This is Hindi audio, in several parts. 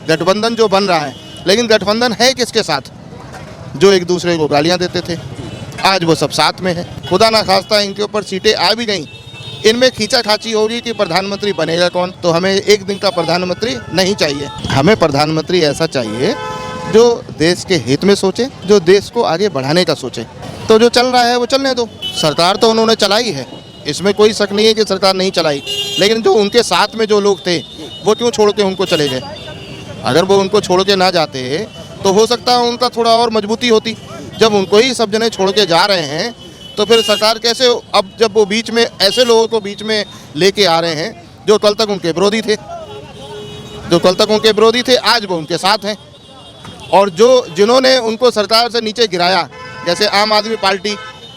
गठबंधन जो बन रहा है, लेकिन गठबंधन है किसके साथ? जो एक दूसरे को गालियां देते थे, आज वो सब साथ में है। खुदा ना खास्ता इनके ऊपर सीटें आ भी गई, इनमें खींचाखाची हो रही कि प्रधानमंत्री बनेगा कौन। तो हमें एक दिन का प्रधानमंत्री नहीं चाहिए, हमें प्रधानमंत्री ऐसा चाहिए जो देश के हित में सोचे, जो देश को आगे बढ़ाने का सोचे। तो जो चल रहा है वो चलने दो। सरकार तो उन्होंने चलाई है, इसमें कोई शक नहीं है कि सरकार नहीं चलाई, लेकिन जो उनके साथ में जो लोग थे वो क्यों छोड़ के उनको चले गए? अगर वो उनको छोड़ के ना जाते तो हो सकता है उनका थोड़ा और मजबूती होती। जब उनको ही सब जने छोड़ के जा रहे हैं तो फिर सरकार कैसे, अब जब वो बीच में ऐसे लोगों को बीच में लेके आ रहे हैं जो कल तक उनके विरोधी थे, आज वो उनके साथ हैं। और जिन्होंने उनको सरकार से नीचे गिराया, जैसे आम आदमी पार्टी,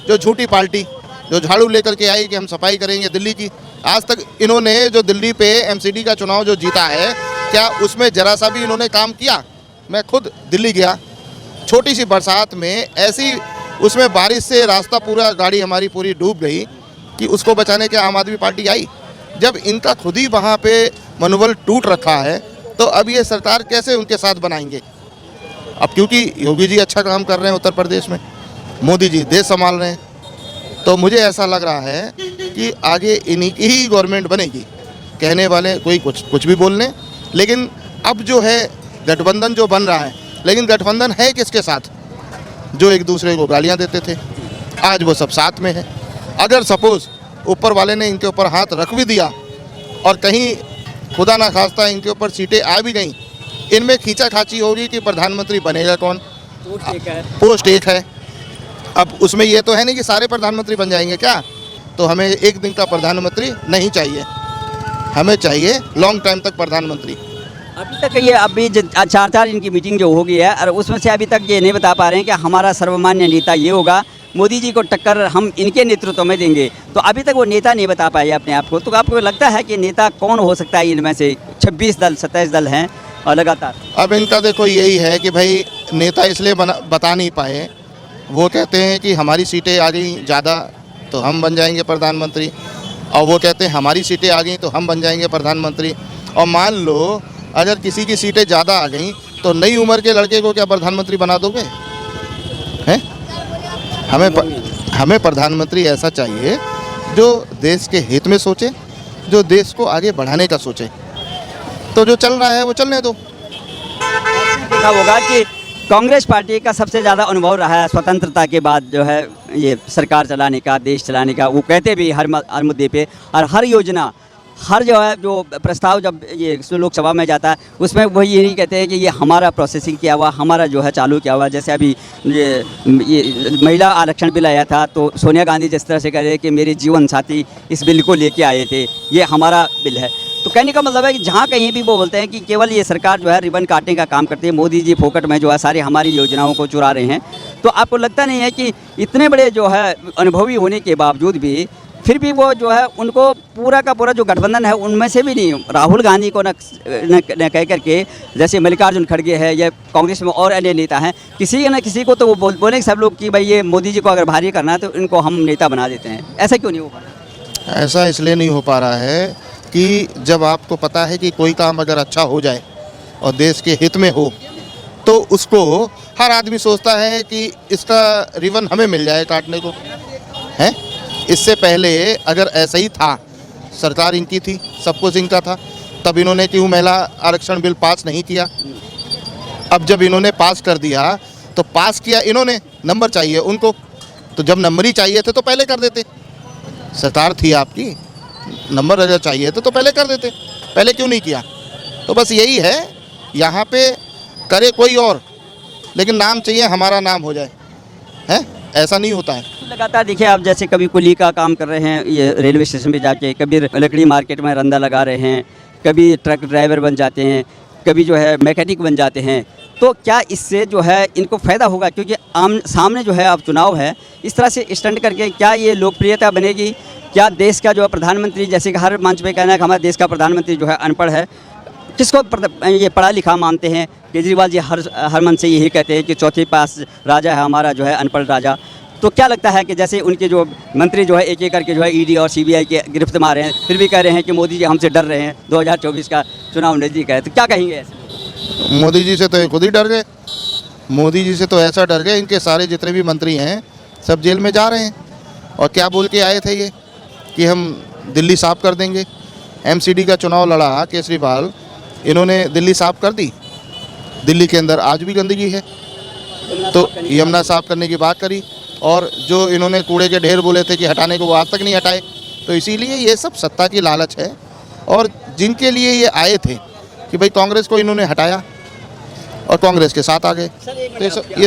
जो झूठी पार्टी, जो झाड़ू लेकर के आई कि हम सफाई करेंगे दिल्ली की, आज तक इन्होंने जो दिल्ली पे एमसीडी का चुनाव जो जीता है, क्या उसमें जरा सा भी इन्होंने काम किया? मैं खुद दिल्ली गया, छोटी सी बरसात में ऐसी, उसमें बारिश से रास्ता पूरा, गाड़ी हमारी पूरी डूब गई कि उसको बचाने के आम आदमी पार्टी आई। जब इनका खुद ही वहाँ पे मनोबल टूट रखा है तो अब ये सरकार कैसे उनके साथ बनाएंगे? अब क्योंकि योगी जी अच्छा काम कर रहे हैं उत्तर प्रदेश में, मोदी जी देश संभाल रहे हैं, तो मुझे ऐसा लग रहा है कि आगे इन्हीं की ही गवर्नमेंट बनेगी। कहने वाले कोई कुछ भी बोल लें, लेकिन अब जो है गठबंधन जो बन रहा है, लेकिन गठबंधन है किसके साथ? जो एक दूसरे को गालियां देते थे, आज वो सब साथ में है। अगर सपोज ऊपर वाले ने इनके ऊपर हाथ रख भी दिया और कहीं खुदा ना खास्ता इनके ऊपर सीटें आ भी गई, इनमें खींचाखाची हो रही कि प्रधानमंत्री बनेगा कौन। पोस्ट एक है, अब उसमें ये तो है नहीं कि सारे प्रधानमंत्री बन जाएंगे क्या? तो हमें एक दिन का प्रधानमंत्री नहीं चाहिए, हमें चाहिए लॉन्ग टाइम तक प्रधानमंत्री। अभी तक ये अभी 4 इनकी मीटिंग जो हो गई है और उसमें से अभी तक ये नहीं बता पा रहे हैं कि हमारा सर्वमान्य नेता ये होगा, मोदी जी को टक्कर हम इनके नेतृत्व में देंगे। तो अभी तक वो नेता नहीं बता पाए अपने आप को। तो आपको लगता है कि नेता कौन हो सकता है इनमें से? 26 दल 27 दल हैं और लगातार। अब इनका देखो यही है कि भाई नेता इसलिए बता नहीं पाए, वो कहते हैं कि हमारी सीटें आ गई ज़्यादा तो हम बन जाएंगे प्रधानमंत्री, और वो कहते हैं हमारी सीटें आ गई तो हम बन जाएंगे प्रधानमंत्री। और मान लो अगर किसी की सीटें ज़्यादा आ गई तो नई उम्र के लड़के को क्या प्रधानमंत्री बना दोगे? हैं? हमें प्रधानमंत्री ऐसा चाहिए जो देश के हित में सोचे, जो देश को आगे बढ़ाने का सोचे। तो जो चल रहा है वो चलने दो। देखा होगा कि कांग्रेस पार्टी का सबसे ज़्यादा अनुभव रहा है स्वतंत्रता के बाद जो है ये सरकार चलाने का, देश चलाने का। वो कहते भी हर मुद्दे पे और हर योजना, हर जो है जो प्रस्ताव जब ये लोकसभा में जाता है उसमें वही यही कहते हैं कि ये हमारा प्रोसेसिंग किया हुआ, हमारा जो है चालू किया हुआ। जैसे अभी ये महिला आरक्षण बिल आया था तो सोनिया गांधी जिस तरह से कह रहे हैं कि मेरे जीवन साथी इस बिल को लेके आए थे, ये हमारा बिल है। तो कहने का मतलब है कि जहाँ कहीं भी वो बोलते हैं कि केवल ये सरकार जो है रिबन काटने का काम करती है, मोदी जी फोकट में जो है सारी हमारी योजनाओं को चुरा रहे हैं। तो आपको लगता नहीं है कि इतने बड़े जो है अनुभवी होने के बावजूद भी फिर भी वो जो है उनको पूरा का पूरा जो गठबंधन है उनमें से भी नहीं, राहुल गांधी को न कह करके, जैसे मल्लिकार्जुन खड़गे है या कांग्रेस में और अन्य नेता हैं, किसी न किसी को तो वो बोले सब लोग कि भाई ये मोदी जी को अगर भारी करना है तो इनको हम नेता बना देते हैं। ऐसा क्यों नहीं हो पा रहा? ऐसा इसलिए नहीं हो पा रहा है कि जब आपको पता है कि कोई काम अगर अच्छा हो जाए और देश के हित में हो तो उसको हर आदमी सोचता है कि इसका रिबन हमें मिल जाए काटने को, है। इससे पहले अगर ऐसा ही था, सरकार इनकी थी, सब कुछ इनका था, तब इन्होंने क्यों महिला आरक्षण बिल पास नहीं किया? अब जब इन्होंने पास कर दिया तो पास किया इन्होंने, नंबर चाहिए उनको, तो जब नंबर ही चाहिए थे तो पहले कर देते। सरकार थी आपकी, नंबर अगर चाहिए तो पहले कर देते, पहले क्यों नहीं किया? तो बस यही है, यहाँ पे करे कोई और, लेकिन नाम चाहिए हमारा नाम हो जाए, है, ऐसा नहीं होता है। लगातार देखिए आप जैसे कभी कुली का काम कर रहे हैं ये रेलवे स्टेशन पे जाके, कभी लकड़ी मार्केट में रंदा लगा रहे हैं, कभी ट्रक ड्राइवर बन जाते हैं, कभी जो है मैकेनिक बन जाते हैं। तो क्या इससे जो है इनको फ़ायदा होगा? क्योंकि सामने जो है अब चुनाव है, इस तरह से स्टंट करके क्या ये लोकप्रियता बनेगी? क्या देश का जो है प्रधानमंत्री, जैसे कि हर मंच पे कहना है कि हमारे देश का प्रधानमंत्री जो है अनपढ़ है, किसको ये पढ़ा लिखा मानते हैं? केजरीवाल जी हर मन से यही कहते हैं कि चौथे पास राजा है हमारा जो है अनपढ़ राजा। तो क्या लगता है कि जैसे उनके जो मंत्री जो है एक एक करके जो है ईडी और सीबीआई के गिरफ्त में आ रहे हैं, फिर भी कह रहे हैं कि मोदी जी हमसे डर रहे हैं, 2024 का चुनाव नज़दीक है, तो क्या कहेंगे ऐसे? मोदी जी से तो ये खुद ही डर गए। मोदी जी से तो ऐसा डर गए, इनके सारे जितने भी मंत्री हैं सब जेल में जा रहे हैं। और क्या बोल के आए थे ये कि हम दिल्ली साफ कर देंगे। एमसीडी का चुनाव लड़ा केजरीवाल, इन्होंने दिल्ली साफ कर दी। दिल्ली के अंदर आज भी गंदगी है, तो यमुना साफ करने की बात करी। और जो इन्होंने कूड़े के ढेर बोले थे कि हटाने को, वो आज तक नहीं हटाए। तो इसीलिए ये सब सत्ता की लालच है। और जिनके लिए ये आए थे कि भाई कांग्रेस को इन्होंने हटाया और कांग्रेस के साथ आ गए। तो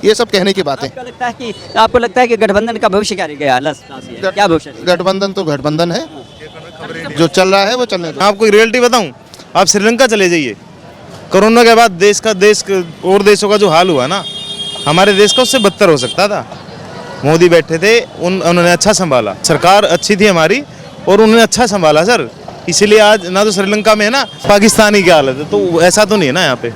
ये सब कहने की बातें। आपको लगता है कि गठबंधन का भविष्य क्या रह गया? क्या भविष्य? गठबंधन तो गठबंधन है, जो चल रहा है वो चलने दो। आपको रियलिटी बताऊं, आप श्रीलंका चले जाइए। कोरोना के बाद देश और देशों का जो हाल हुआ ना, हमारे देश का उससे बदतर हो सकता था। मोदी बैठे थे, उन्होंने अच्छा संभाला, सरकार अच्छी थी हमारी और उन्होंने अच्छा संभाला सर। इसीलिए आज ना तो श्रीलंका में है ना, पाकिस्तानी की हालत है, तो ऐसा तो नहीं है ना यहाँ पे।